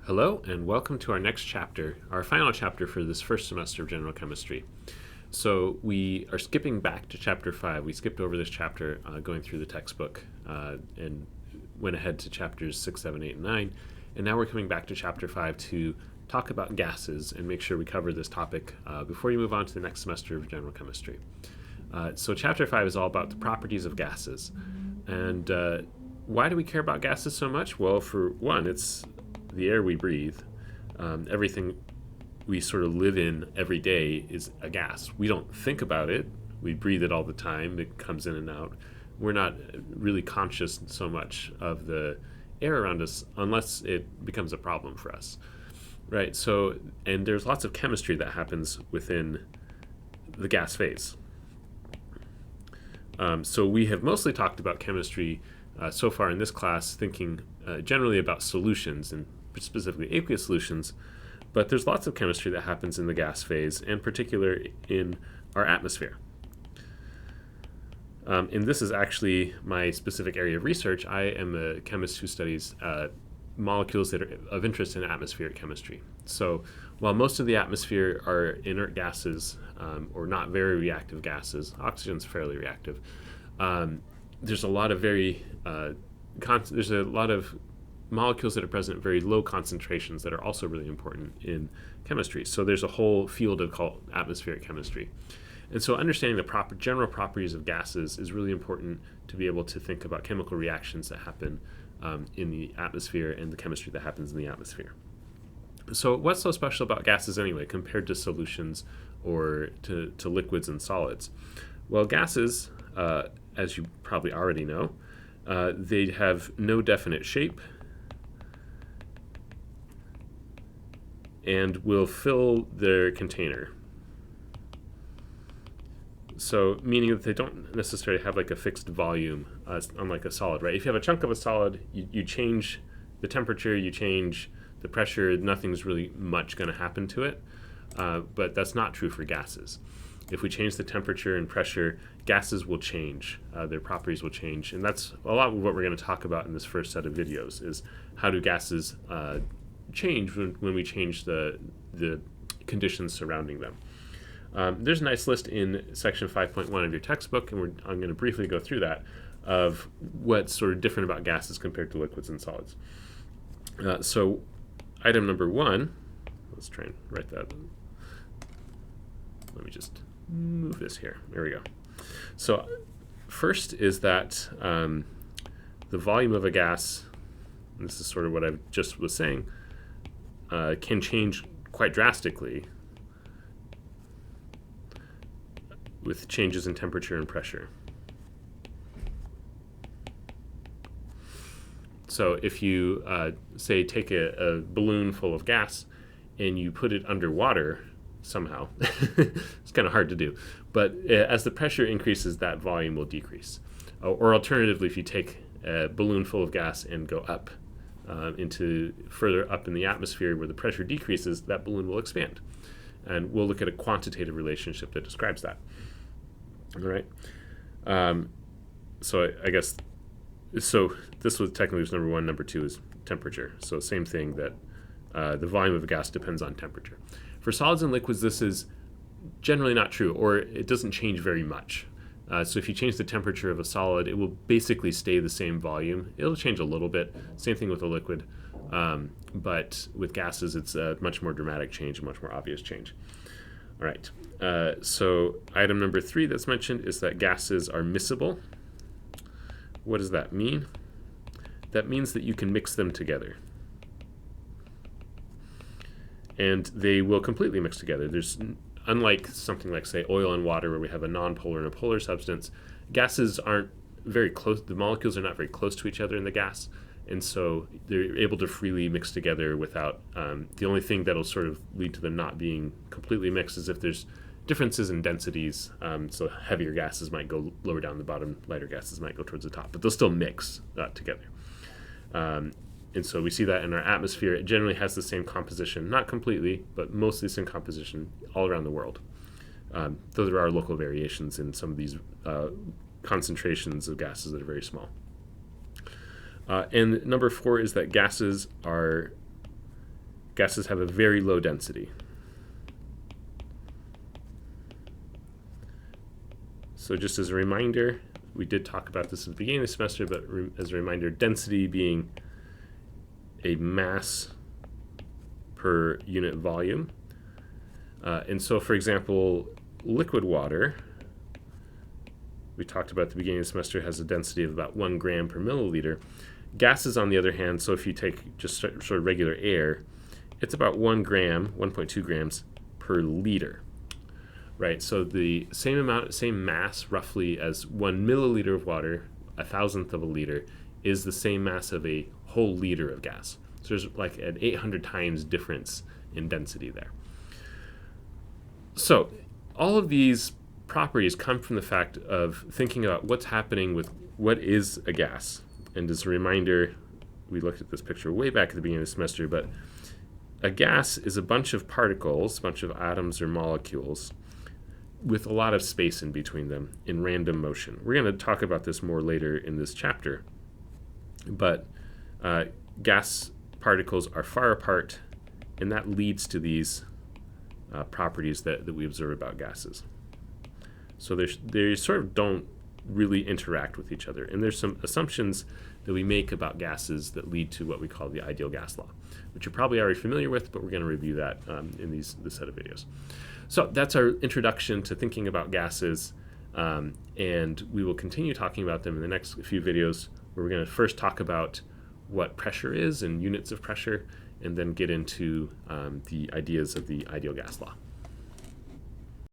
Hello, and welcome to our next chapter, our final chapter for this first semester of general chemistry. So we are skipping back to chapter 5. We skipped over this chapter going through the textbook and went ahead to chapters 6, 7, 8, and 9. And now we're coming back to chapter 5 to talk about gases and make sure we cover this topic before you move on to the next semester of general chemistry. So chapter 5 is all about the properties of gases. And why do we care about gases so much? Well, for one, it's the air we breathe. Everything we sort of live in every day is a gas. We don't think about it. We breathe it all the time. It comes in and out. We're not really conscious so much of the air around us unless it becomes a problem for us, right? So, and there's lots of chemistry that happens within the gas phase. So we have mostly talked about chemistry so far in this class, thinking generally about solutions and specifically aqueous solutions, but there's lots of chemistry that happens in the gas phase, in particular in our atmosphere. And this is actually my specific area of research. I am a chemist who studies molecules that are of interest in atmospheric chemistry. So while most of the atmosphere are inert gases or not very reactive gases, oxygen's fairly reactive, there's a lot of there's a lot of molecules that are present at very low concentrations that are also really important in chemistry. So there's a whole field called atmospheric chemistry. And so understanding the general properties of gases is really important to be able to think about chemical reactions that happen in the atmosphere and the chemistry that happens in the atmosphere. So what's so special about gases anyway compared to solutions or to liquids and solids? Well, gases, as you probably already know, they have no definite shape and will fill their container. So meaning that they don't necessarily have like a fixed volume, unlike a solid, right? If you have a chunk of a solid, you change the temperature, you change the pressure, nothing's really much going to happen to it. But that's not true for gases. If we change the temperature and pressure, gases will change. Their properties will change. And that's a lot of what we're going to talk about in this first set of videos, is how do gases change when we change the conditions surrounding them. There's a nice list in section 5.1 of your textbook, and I'm going to briefly go through that, of what's sort of different about gases compared to liquids and solids. So item number 1, let's try and write that. Let me just move this here. There we go. So first is that the volume of a gas, and this is sort of what I just was saying, can change quite drastically with changes in temperature and pressure. So if you, say, take a balloon full of gas and you put it underwater somehow, it's kind of hard to do, but as the pressure increases, that volume will decrease. Or alternatively, if you take a balloon full of gas and go up into further up in the atmosphere where the pressure decreases, that balloon will expand. And we'll look at a quantitative relationship that describes that. All right. So I guess, so this was technically number 1. Number 2 is temperature. So same thing, that the volume of a gas depends on temperature. For solids and liquids, this is generally not true, or it doesn't change very much. So if you change the temperature of a solid, it will basically stay the same volume. It'll change a little bit. Same thing with a liquid. But with gases, it's a much more dramatic change, a much more obvious change. All right. So item number 3 that's mentioned is that gases are miscible. What does that mean? That means that you can mix them together. And they will completely mix together. Unlike something like, say, oil and water, where we have a nonpolar and a polar substance, gases aren't very close. The molecules are not very close to each other in the gas, and so they're able to freely mix together without. The only thing that'll sort of lead to them not being completely mixed is if there's differences in densities. So heavier gases might go lower down the bottom, lighter gases might go towards the top, but they'll still mix together. And so we see that in our atmosphere. It generally has the same composition, not completely, but mostly the same composition all around the world. Though there are local variations in some of these concentrations of gases that are very small. And number 4 is that gases are gases have a very low density. So just as a reminder, we did talk about this at the beginning of the semester, but as a reminder, density being a mass per unit volume. And so, for example, liquid water, we talked about at the beginning of the semester, has a density of about 1 gram per milliliter. Gases, on the other hand, so if you take just sort of regular air, it's about 1 gram, 1.2 grams per liter. Right, so the same mass roughly as 1 milliliter of water, 1,000th of a liter, is the same mass of a whole liter of gas. So there's like an 800 times difference in density there. So all of these properties come from the fact of thinking about what's happening with what is a gas. And as a reminder, we looked at this picture way back at the beginning of the semester, but a gas is a bunch of particles, a bunch of atoms or molecules, with a lot of space in between them in random motion. We're going to talk about this more later in this chapter. But gas particles are far apart, and that leads to these properties that we observe about gases. So they sort of don't really interact with each other. And there's some assumptions that we make about gases that lead to what we call the ideal gas law, which you're probably already familiar with, but we're going to review that in this set of videos. So that's our introduction to thinking about gases, and we will continue talking about them in the next few videos, where we're going to first talk about what pressure is and units of pressure, and then get into the ideas of the ideal gas law.